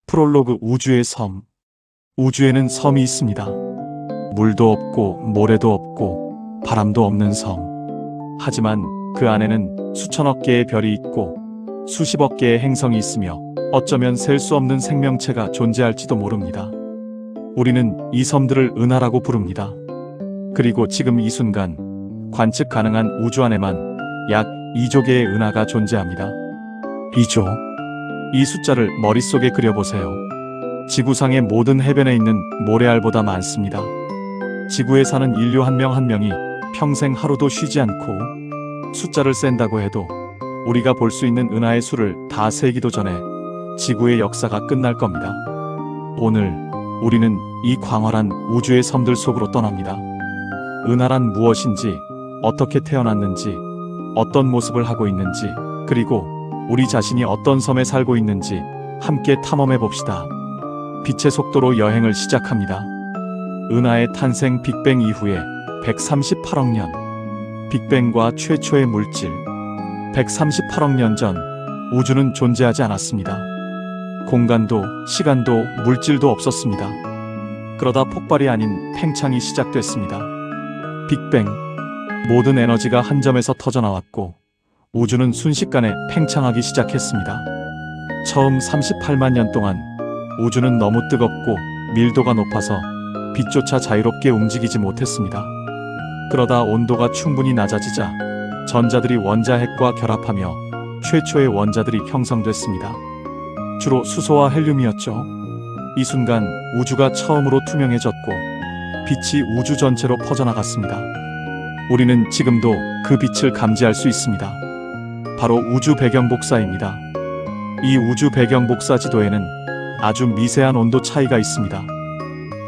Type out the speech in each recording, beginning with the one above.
프롤로그 우주의 섬. 우주에는 섬이 있습니다. 물도 없고 모래도 없고 바람도 없는 섬. 하지만 그 안에는 수천억 개의 별이 있고 수십억 개의 행성이 있으며 어쩌면 셀 수 없는 생명체가 존재할지도 모릅니다. 우리는 이 섬들을 은하라고 부릅니다. 그리고 지금 이 순간 관측 가능한 우주 안에만 약 2조 개의 은하가 존재합니다. 2조. 이 숫자를 머릿속에 그려보세요. 지구상의 모든 해변에 있는 모래알보다 많습니다. 지구에 사는 인류 한 명 한 명이 평생 하루도 쉬지 않고 숫자를 센다고 해도 우리가 볼 수 있는 은하의 수를 다 세기도 전에 지구의 역사가 끝날 겁니다. 오늘 우리는 이 광활한 우주의 섬들 속으로 떠납니다. 은하란 무엇인지, 어떻게 태어났는지, 어떤 모습을 하고 있는지, 그리고 우리 자신이 어떤 섬에 살고 있는지 함께 탐험해 봅시다. 빛의 속도로 여행을 시작합니다. 은하의 탄생 빅뱅 이후에 138억 년. 빅뱅과 최초의 물질. 138억 년 전 우주는 존재하지 않았습니다. 공간도 시간도 물질도 없었습니다. 그러다 폭발이 아닌 팽창이 시작됐습니다. 빅뱅. 모든 에너지가 한 점에서 터져나왔고 우주는 순식간에 팽창하기 시작했습니다. 처음 38만 년 동안 우주는 너무 뜨겁고 밀도가 높아서 빛조차 자유롭게 움직이지 못했습니다. 그러다 온도가 충분히 낮아지자 전자들이 원자핵과 결합하며 최초의 원자들이 형성됐습니다. 주로 수소와 헬륨이었죠. 이 순간 우주가 처음으로 투명해졌고 빛이 우주 전체로 퍼져나갔습니다. 우리는 지금도 그 빛을 감지할 수 있습니다. 바로 우주 배경 복사입니다. 이 우주 배경 복사 지도에는 아주 미세한 온도 차이가 있습니다.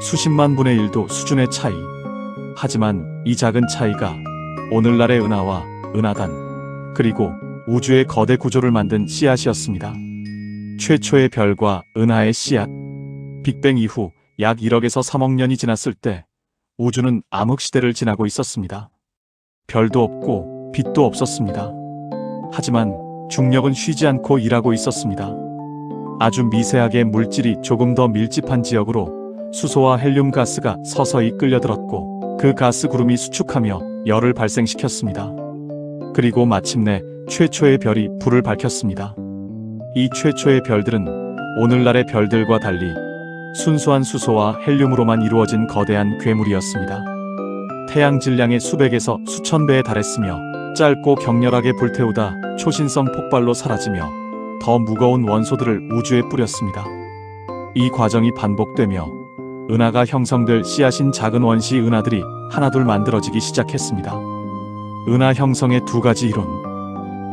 수십만 분의 1도 수준의 차이. 하지만 이 작은 차이가 오늘날의 은하와 은하단, 그리고 우주의 거대 구조를 만든 씨앗이었습니다. 최초의 별과 은하의 씨앗. 빅뱅 이후 약 1억에서 3억 년이 지났을 때 우주는 암흑시대를 지나고 있었습니다. 별도 없고 빛도 없었습니다. 하지만 중력은 쉬지 않고 일하고 있었습니다. 아주 미세하게 물질이 조금 더 밀집한 지역으로 수소와 헬륨 가스가 서서히 끌려들었고 그 가스 구름이 수축하며 열을 발생시켰습니다. 그리고 마침내 최초의 별이 불을 밝혔습니다. 이 최초의 별들은 오늘날의 별들과 달리 순수한 수소와 헬륨으로만 이루어진 거대한 괴물이었습니다. 태양 질량의 수백에서 수천 배에 달했으며 짧고 격렬하게 불태우다 초신성 폭발로 사라지며 더 무거운 원소들을 우주에 뿌렸습니다. 이 과정이 반복되며 은하가 형성될 씨앗인 작은 원시 은하들이 하나둘 만들어지기 시작했습니다. 은하 형성의 두 가지 이론.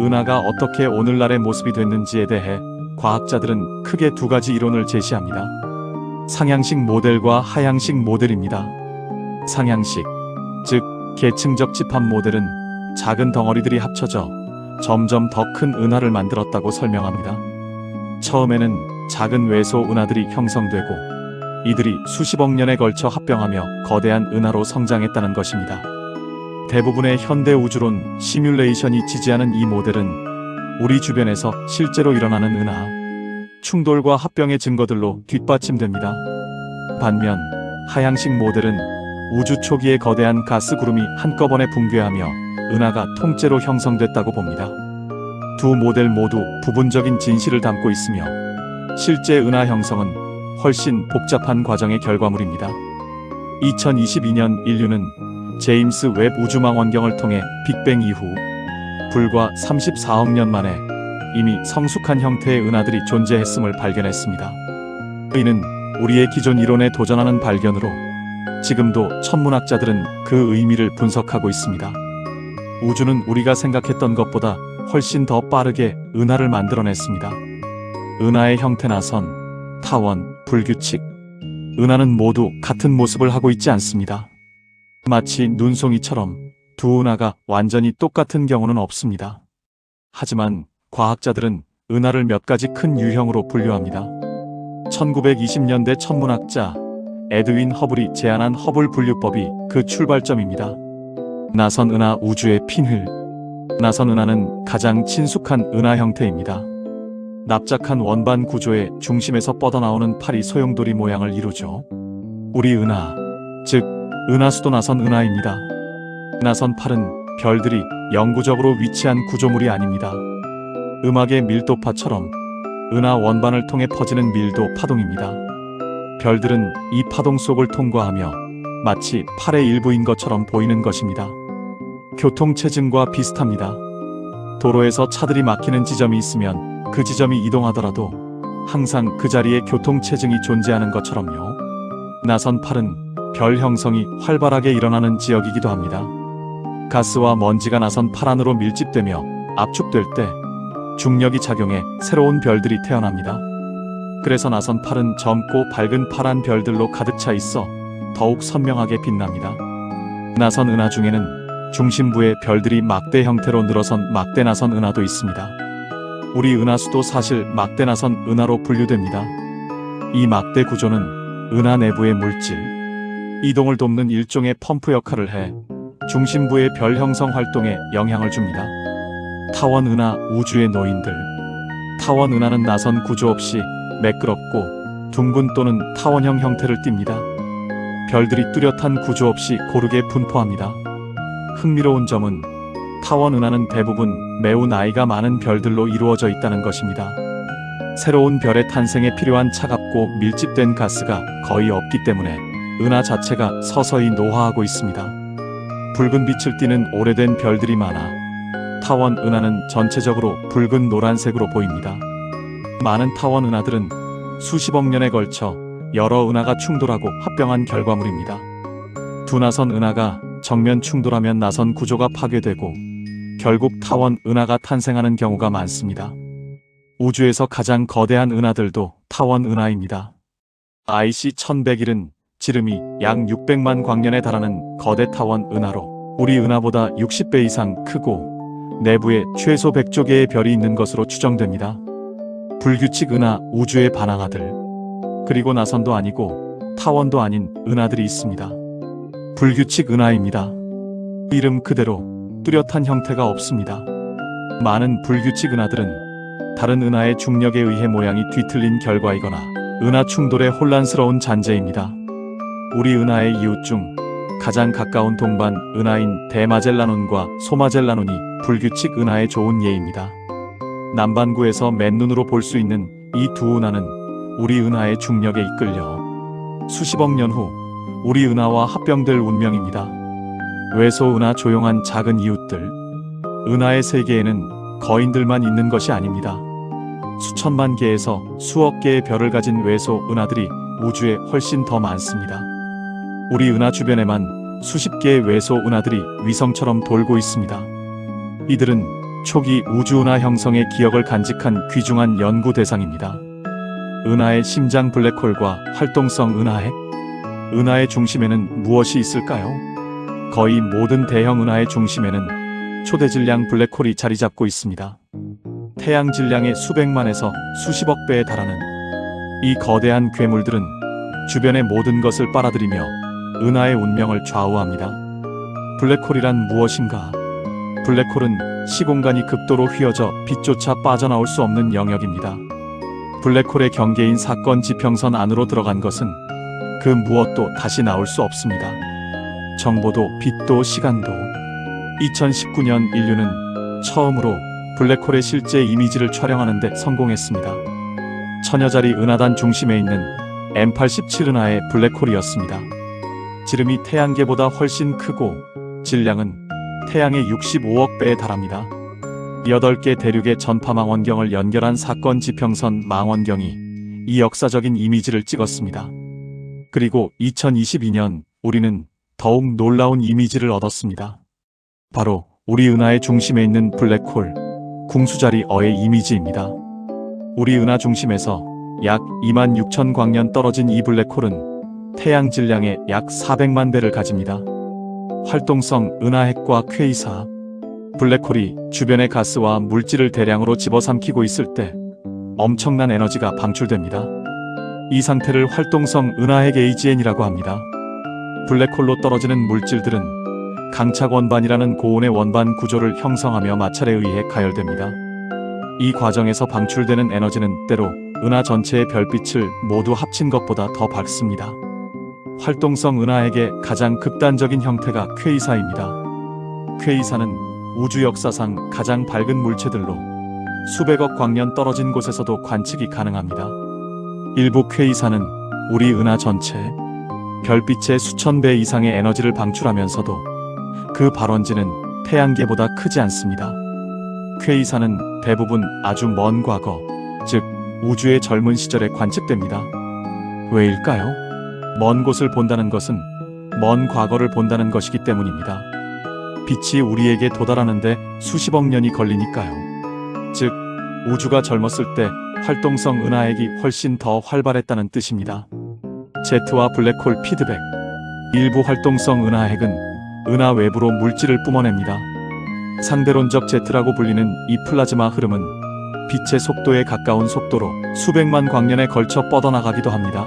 은하가 어떻게 오늘날의 모습이 됐는지에 대해 과학자들은 크게 두 가지 이론을 제시합니다. 상향식 모델과 하향식 모델입니다. 상향식, 즉 계층적 집합 모델은 작은 덩어리들이 합쳐져 점점 더 큰 은하를 만들었다고 설명합니다. 처음에는 작은 외소 은하들이 형성되고 이들이 수십억 년에 걸쳐 합병하며 거대한 은하로 성장했다는 것입니다. 대부분의 현대 우주론 시뮬레이션이 지지하는 이 모델은 우리 주변에서 실제로 일어나는 은하 충돌과 합병의 증거들로 뒷받침됩니다. 반면 하향식 모델은 우주 초기의 거대한 가스 구름이 한꺼번에 붕괴하며 은하가 통째로 형성됐다고 봅니다. 두 모델 모두 부분적인 진실을 담고 있으며 실제 은하 형성은 훨씬 복잡한 과정의 결과물입니다. 2022년 인류는 제임스 웹 우주망원경을 통해 빅뱅 이후 불과 34억 년 만에 이미 성숙한 형태의 은하들이 존재했음을 발견했습니다. 이는 우리의 기존 이론에 도전하는 발견으로 지금도 천문학자들은 그 의미를 분석하고 있습니다. 우주는 우리가 생각했던 것보다 훨씬 더 빠르게 은하를 만들어냈습니다. 은하의 형태나 선, 타원, 불규칙. 은하는 모두 같은 모습을 하고 있지 않습니다. 마치 눈송이처럼 두 은하가 완전히 똑같은 경우는 없습니다. 하지만 과학자들은 은하를 몇 가지 큰 유형으로 분류합니다. 1920년대 천문학자 에드윈 허블이 제안한 허블 분류법이 그 출발점입니다. 나선 은하 우주의 핀휠. 나선 은하는 가장 친숙한 은하 형태입니다. 납작한 원반 구조의 중심에서 뻗어나오는 팔이 소용돌이 모양을 이루죠. 우리 은하, 즉 은하수도 나선 은하입니다. 나선 팔은 별들이 영구적으로 위치한 구조물이 아닙니다. 음악의 밀도파처럼 은하 원반을 통해 퍼지는 밀도 파동입니다. 별들은 이 파동 속을 통과하며 마치 팔의 일부인 것처럼 보이는 것입니다. 교통체증과 비슷합니다. 도로에서 차들이 막히는 지점이 있으면 그 지점이 이동하더라도 항상 그 자리에 교통체증이 존재하는 것처럼요. 나선 팔은 별 형성이 활발하게 일어나는 지역이기도 합니다. 가스와 먼지가 나선 팔 안으로 밀집되며 압축될 때 중력이 작용해 새로운 별들이 태어납니다. 그래서 나선 팔은 젊고 밝은 파란 별들로 가득 차 있어 더욱 선명하게 빛납니다. 나선 은하 중에는 중심부에 별들이 막대 형태로 늘어선 막대 나선 은하도 있습니다. 우리 은하수도 사실 막대 나선 은하로 분류됩니다. 이 막대 구조는 은하 내부의 물질, 이동을 돕는 일종의 펌프 역할을 해 중심부의 별 형성 활동에 영향을 줍니다. 타원 은하 우주의 노인들. 타원 은하는 나선 구조 없이 매끄럽고 둥근 또는 타원형 형태를 띱니다. 별들이 뚜렷한 구조 없이 고르게 분포합니다. 흥미로운 점은 타원 은하는 대부분 매우 나이가 많은 별들로 이루어져 있다는 것입니다. 새로운 별의 탄생에 필요한 차갑고 밀집된 가스가 거의 없기 때문에 은하 자체가 서서히 노화하고 있습니다. 붉은 빛을 띠는 오래된 별들이 많아 타원 은하는 전체적으로 붉은 노란색으로 보입니다. 많은 타원 은하들은 수십억 년에 걸쳐 여러 은하가 충돌하고 합병한 결과물입니다. 두 나선 은하가 정면 충돌하면 나선 구조가 파괴되고 결국 타원 은하가 탄생하는 경우가 많습니다. 우주에서 가장 거대한 은하들도 타원 은하입니다. IC-1101은 지름이 약 600만 광년에 달하는 거대 타원 은하로 우리 은하보다 60배 이상 크고 내부에 최소 100조 개의 별이 있는 것으로 추정됩니다. 불규칙 은하 우주의 반항아들, 그리고 나선도 아니고 타원도 아닌 은하들이 있습니다. 불규칙 은하입니다. 이름 그대로 뚜렷한 형태가 없습니다. 많은 불규칙 은하들은 다른 은하의 중력에 의해 모양이 뒤틀린 결과이거나 은하 충돌의 혼란스러운 잔재입니다. 우리 은하의 이웃 중 가장 가까운 동반 은하인 대마젤란온과 소마젤란온이 불규칙 은하의 좋은 예입니다. 남반구에서 맨눈으로 볼 수 있는 이 두 은하는 우리 은하의 중력에 이끌려 수십억 년 후 우리 은하와 합병될 운명입니다. 외소 은하 조용한 작은 이웃들. 은하의 세계에는 거인들만 있는 것이 아닙니다. 수천만 개에서 수억 개의 별을 가진 외소 은하들이 우주에 훨씬 더 많습니다. 우리 은하 주변에만 수십 개의 외소 은하들이 위성처럼 돌고 있습니다. 이들은 초기 우주 은하 형성의 기억을 간직한 귀중한 연구 대상입니다. 은하의 심장 블랙홀과 활동성 은하핵. 은하의 중심에는 무엇이 있을까요? 거의 모든 대형 은하의 중심에는 초대질량 블랙홀이 자리 잡고 있습니다. 태양 질량의 수백만에서 수십억 배에 달하는 이 거대한 괴물들은 주변의 모든 것을 빨아들이며 은하의 운명을 좌우합니다. 블랙홀이란 무엇인가? 블랙홀은 시공간이 극도로 휘어져 빛조차 빠져나올 수 없는 영역입니다. 블랙홀의 경계인 사건 지평선 안으로 들어간 것은 그 무엇도 다시 나올 수 없습니다. 정보도 빛도 시간도. 2019년 인류는 처음으로 블랙홀의 실제 이미지를 촬영하는 데 성공했습니다. 천여자리 은하단 중심에 있는 M87 은하의 블랙홀이었습니다. 지름이 태양계보다 훨씬 크고 질량은 태양의 65억 배에 달합니다. 8개 대륙의 전파 망원경을 연결한 사건 지평선 망원경이 이 역사적인 이미지를 찍었습니다. 그리고 2022년 우리는 더욱 놀라운 이미지를 얻었습니다. 바로 우리 은하의 중심에 있는 블랙홀, 궁수자리 어의 이미지입니다. 우리 은하 중심에서 약 26,000 광년 떨어진 이 블랙홀은 태양 질량의 약 400만 배를 가집니다. 활동성 은하핵과 퀘이사. 블랙홀이 주변의 가스와 물질을 대량으로 집어삼키고 있을 때 엄청난 에너지가 방출됩니다. 이 상태를 활동성 은하핵 AGN이라고 합니다. 블랙홀로 떨어지는 물질들은 강착 원반이라는 고온의 원반 구조를 형성하며 마찰에 의해 가열됩니다. 이 과정에서 방출되는 에너지는 때로 은하 전체의 별빛을 모두 합친 것보다 더 밝습니다. 활동성 은하에게 가장 극단적인 형태가 퀘이사입니다. 퀘이사는 우주 역사상 가장 밝은 물체들로 수백억 광년 떨어진 곳에서도 관측이 가능합니다. 일부 퀘이사는 우리 은하 전체 별빛의 수천 배 이상의 에너지를 방출하면서도 그 발원지는 태양계보다 크지 않습니다. 퀘이사는 대부분 아주 먼 과거, 즉 우주의 젊은 시절에 관측됩니다. 왜일까요? 먼 곳을 본다는 것은 먼 과거를 본다는 것이기 때문입니다. 빛이 우리에게 도달하는데 수십억 년이 걸리니까요. 즉, 우주가 젊었을 때 활동성 은하핵이 훨씬 더 활발했다는 뜻입니다. 제트와 블랙홀 피드백. 일부 활동성 은하핵은 은하 외부로 물질을 뿜어냅니다. 상대론적 제트라고 불리는 이 플라즈마 흐름은 빛의 속도에 가까운 속도로 수백만 광년에 걸쳐 뻗어나가기도 합니다.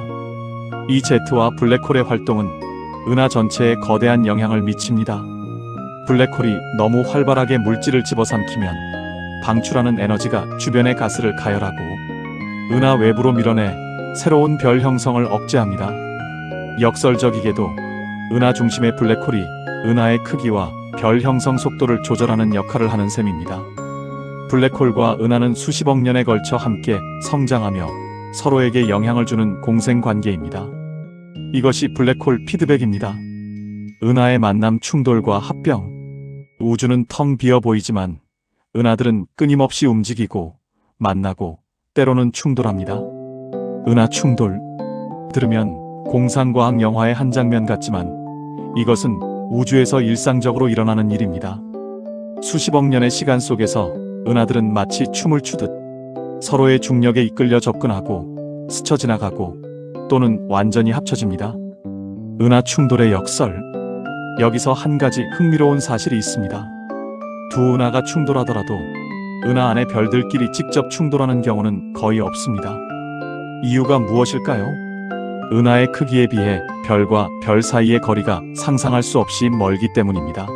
이 제트와 블랙홀의 활동은 은하 전체에 거대한 영향을 미칩니다. 블랙홀이 너무 활발하게 물질을 집어삼키면 방출하는 에너지가 주변의 가스를 가열하고 은하 외부로 밀어내 새로운 별 형성을 억제합니다. 역설적이게도 은하 중심의 블랙홀이 은하의 크기와 별 형성 속도를 조절하는 역할을 하는 셈입니다. 블랙홀과 은하는 수십억 년에 걸쳐 함께 성장하며 서로에게 영향을 주는 공생관계입니다. 이것이 블랙홀 피드백입니다. 은하의 만남 충돌과 합병. 우주는 텅 비어 보이지만 은하들은 끊임없이 움직이고 만나고 때로는 충돌합니다. 은하 충돌. 들으면 공상과학 영화의 한 장면 같지만 이것은 우주에서 일상적으로 일어나는 일입니다. 수십억 년의 시간 속에서 은하들은 마치 춤을 추듯 서로의 중력에 이끌려 접근하고 스쳐 지나가고 또는 완전히 합쳐집니다. 은하 충돌의 역설. 여기서 한 가지 흥미로운 사실이 있습니다. 두 은하가 충돌하더라도 은하 안의 별들끼리 직접 충돌하는 경우는 거의 없습니다. 이유가 무엇일까요? 은하의 크기에 비해 별과 별 사이의 거리가 상상할 수 없이 멀기 때문입니다.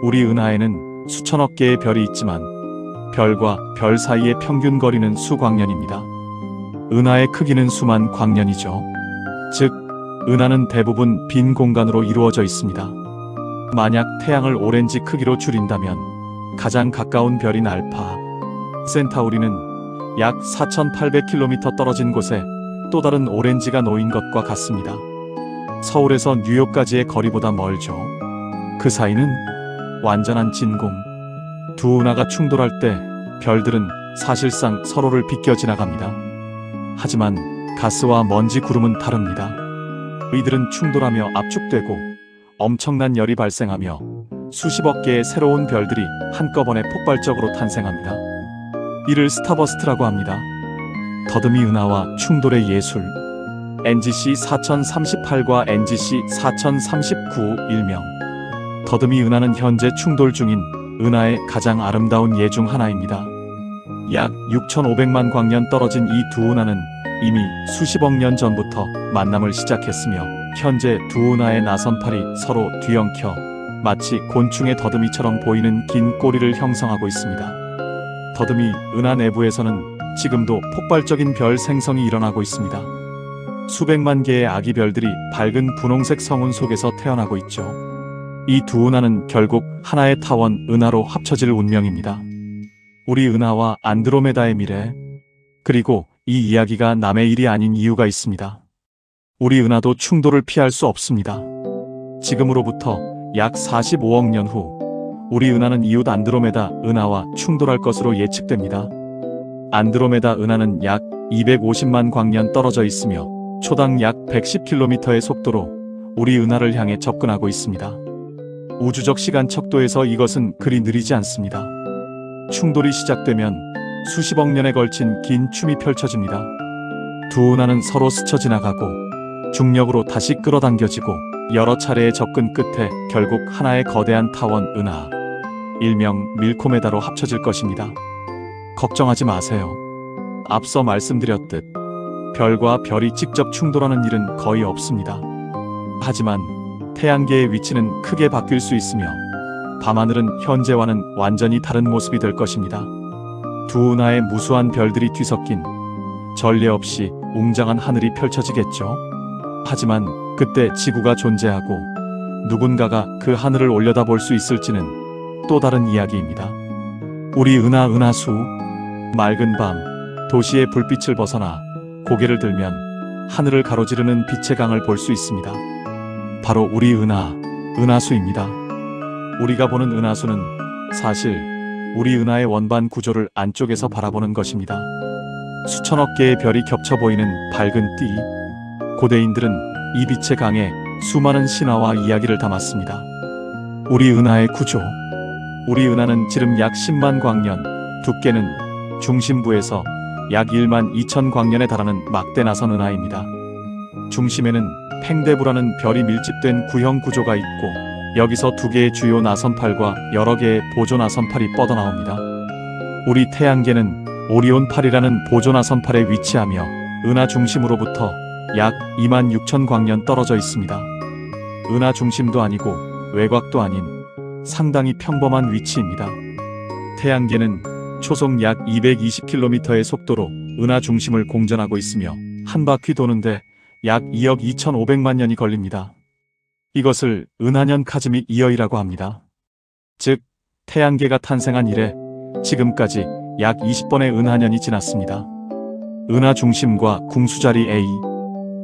우리 은하에는 수천억 개의 별이 있지만 별과 별 사이의 평균 거리는 수광년입니다. 은하의 크기는 수만 광년이죠. 즉, 은하는 대부분 빈 공간으로 이루어져 있습니다. 만약 태양을 오렌지 크기로 줄인다면 가장 가까운 별인 알파 센타우리는 약 4,800km 떨어진 곳에 또 다른 오렌지가 놓인 것과 같습니다. 서울에서 뉴욕까지의 거리보다 멀죠. 그 사이는 완전한 진공. 두 은하가 충돌할 때 별들은 사실상 서로를 비껴 지나갑니다. 하지만 가스와 먼지 구름은 다릅니다. 이들은 충돌하며 압축되고 엄청난 열이 발생하며 수십억 개의 새로운 별들이 한꺼번에 폭발적으로 탄생합니다. 이를 스타버스트라고 합니다. 더듬이 은하와 충돌의 예술. NGC 4038과 NGC 4039 일명. 더듬이 은하는 현재 충돌 중인 은하의 가장 아름다운 예 중 하나입니다. 약 6,500만 광년 떨어진 이 두 은하는 이미 수십억 년 전부터 만남을 시작했으며 현재 두 은하의 나선팔이 서로 뒤엉켜 마치 곤충의 더듬이처럼 보이는 긴 꼬리를 형성하고 있습니다. 더듬이 은하 내부에서는 지금도 폭발적인 별 생성이 일어나고 있습니다. 수백만 개의 아기 별들이 밝은 분홍색 성운 속에서 태어나고 있죠. 이 두 은하는 결국 하나의 타원 은하로 합쳐질 운명입니다. 우리 은하와 안드로메다의 미래. 그리고 이 이야기가 남의 일이 아닌 이유가 있습니다. 우리 은하도 충돌을 피할 수 없습니다. 지금으로부터 약 45억 년 후 우리 은하는 이웃 안드로메다 은하와 충돌할 것으로 예측됩니다. 안드로메다 은하는 약 250만 광년 떨어져 있으며 초당 약 110km의 속도로 우리 은하를 향해 접근하고 있습니다. 우주적 시간 척도에서 이것은 그리 느리지 않습니다. 충돌이 시작되면 수십억 년에 걸친 긴 춤이 펼쳐집니다. 두 은하는 서로 스쳐 지나가고 중력으로 다시 끌어당겨지고 여러 차례의 접근 끝에 결국 하나의 거대한 타원 은하, 일명 밀코메다로 합쳐질 것입니다. 걱정하지 마세요. 앞서 말씀드렸듯 별과 별이 직접 충돌하는 일은 거의 없습니다. 하지만 태양계의 위치는 크게 바뀔 수 있으며 밤하늘은 현재와는 완전히 다른 모습이 될 것입니다. 두 은하의 무수한 별들이 뒤섞인 전례 없이 웅장한 하늘이 펼쳐지겠죠. 하지만 그때 지구가 존재하고 누군가가 그 하늘을 올려다볼 수 있을지는 또 다른 이야기입니다. 우리 은하수. 맑은 밤, 도시의 불빛을 벗어나 고개를 들면 하늘을 가로지르는 빛의 강을 볼 수 있습니다. 바로 우리 은하수입니다. 우리가 보는 은하수는 사실 우리 은하의 원반 구조를 안쪽에서 바라보는 것입니다. 수천억 개의 별이 겹쳐 보이는 밝은 띠. 고대인들은 이 빛의 강에 수많은 신화와 이야기를 담았습니다. 우리 은하의 구조. 우리 은하는 지름 약 10만 광년, 두께는 중심부에서 약 1만 2천 광년에 달하는 막대 나선 은하입니다. 중심에는 팽대부라는 별이 밀집된 구형 구조가 있고 여기서 두 개의 주요 나선팔과 여러 개의 보조 나선팔이 뻗어나옵니다. 우리 태양계는 오리온팔이라는 보조 나선팔에 위치하며 은하 중심으로부터 약 2만 6천 광년 떨어져 있습니다. 은하 중심도 아니고 외곽도 아닌 상당히 평범한 위치입니다. 태양계는 초속 약 220km의 속도로 은하 중심을 공전하고 있으며 한 바퀴 도는데 약 2억 2,500만 년이 걸립니다. 이것을 은하년 카즈믹 이어이라고 합니다. 즉, 태양계가 탄생한 이래 지금까지 약 20번의 은하년이 지났습니다. 은하 중심과 궁수자리 A.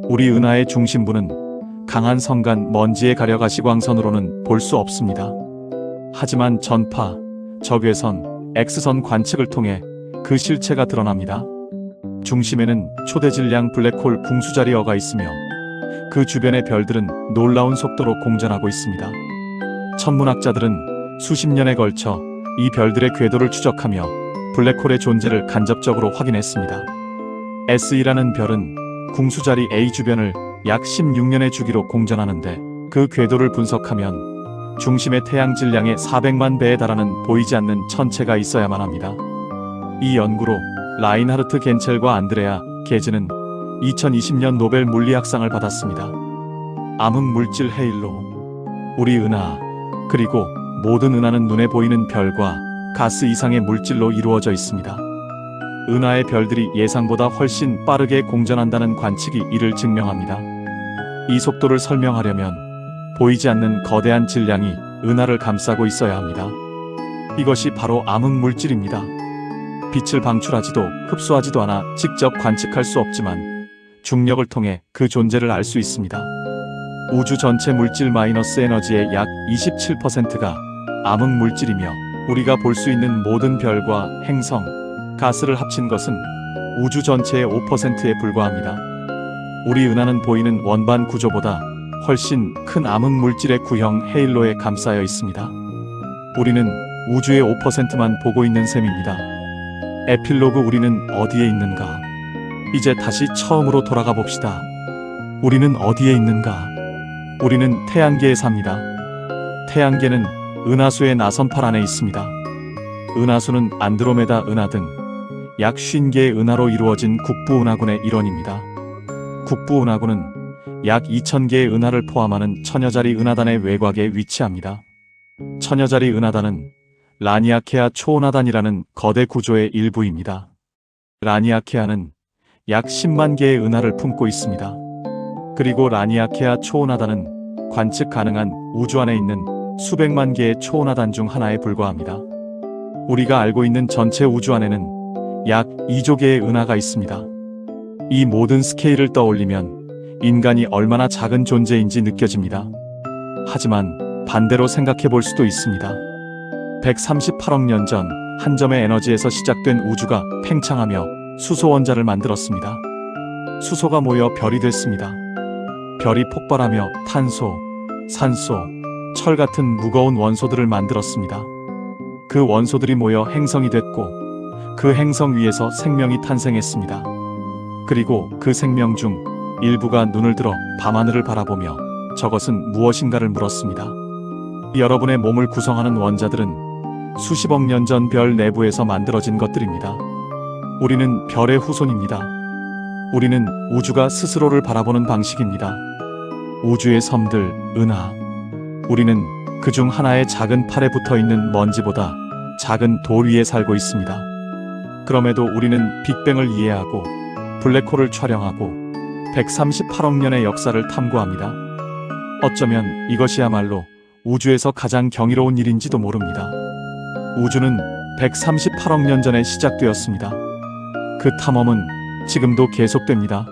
우리 은하의 중심부는 강한 성간 먼지에 가려 가시광선으로는 볼 수 없습니다. 하지만 전파, 적외선, X선 관측을 통해 그 실체가 드러납니다. 중심에는 초대질량 블랙홀 궁수자리어가 있으며 그 주변의 별들은 놀라운 속도로 공전하고 있습니다. 천문학자들은 수십 년에 걸쳐 이 별들의 궤도를 추적하며 블랙홀의 존재를 간접적으로 확인했습니다. SE라는 별은 궁수자리 A 주변을 약 16년의 주기로 공전하는데 그 궤도를 분석하면 중심의 태양 질량의 400만 배에 달하는 보이지 않는 천체가 있어야만 합니다. 이 연구로 라인하르트 겐첼과 안드레아 게즈는 2020년 노벨 물리학상을 받았습니다. 암흑물질 헤일로. 우리 은하, 그리고 모든 은하는 눈에 보이는 별과 가스 이상의 물질로 이루어져 있습니다. 은하의 별들이 예상보다 훨씬 빠르게 공전한다는 관측이 이를 증명합니다. 이 속도를 설명하려면 보이지 않는 거대한 질량이 은하를 감싸고 있어야 합니다. 이것이 바로 암흑물질입니다. 빛을 방출하지도 흡수하지도 않아 직접 관측할 수 없지만 중력을 통해 그 존재를 알 수 있습니다. 우주 전체 물질 마이너스 에너지의 약 27%가 암흑물질이며 우리가 볼 수 있는 모든 별과 행성, 가스를 합친 것은 우주 전체의 5%에 불과합니다. 우리 은하는 보이는 원반 구조보다 훨씬 큰 암흑물질의 구형 헤일로에 감싸여 있습니다. 우리는 우주의 5%만 보고 있는 셈입니다. 에필로그. 우리는 어디에 있는가? 이제 다시 처음으로 돌아가 봅시다. 우리는 어디에 있는가? 우리는 태양계에 삽니다. 태양계는 은하수의 나선팔 안에 있습니다. 은하수는 안드로메다 은하 등 약 50개의 은하로 이루어진 국부은하군의 일원입니다. 국부은하군은 약 2000개의 은하를 포함하는 천여자리 은하단의 외곽에 위치합니다. 천여자리 은하단은 라니아케아 초은하단이라는 거대 구조의 일부입니다. 라니아케아는 약 10만 개의 은하를 품고 있습니다. 그리고 라니아케아 초은하단은 관측 가능한 우주 안에 있는 수백만 개의 초은하단 중 하나에 불과합니다. 우리가 알고 있는 전체 우주 안에는 약 2조 개의 은하가 있습니다. 이 모든 스케일을 떠올리면 인간이 얼마나 작은 존재인지 느껴집니다. 하지만 반대로 생각해 볼 수도 있습니다. 138억 년 전 한 점의 에너지에서 시작된 우주가 팽창하며 수소 원자를 만들었습니다. 수소가 모여 별이 됐습니다. 별이 폭발하며 탄소, 산소, 철 같은 무거운 원소들을 만들었습니다. 그 원소들이 모여 행성이 됐고 그 행성 위에서 생명이 탄생했습니다. 그리고 그 생명 중 일부가 눈을 들어 밤하늘을 바라보며 저것은 무엇인가를 물었습니다. 여러분의 몸을 구성하는 원자들은 수십억 년 전 별 내부에서 만들어진 것들입니다. 우리는 별의 후손입니다. 우리는 우주가 스스로를 바라보는 방식입니다. 우주의 섬들, 은하. 우리는 그중 하나의 작은 팔에 붙어 있는 먼지보다 작은 돌 위에 살고 있습니다. 그럼에도 우리는 빅뱅을 이해하고 블랙홀을 촬영하고 138억 년의 역사를 탐구합니다. 어쩌면 이것이야말로 우주에서 가장 경이로운 일인지도 모릅니다. 우주는 138억 년 전에 시작되었습니다. 그 탐험은 지금도 계속됩니다.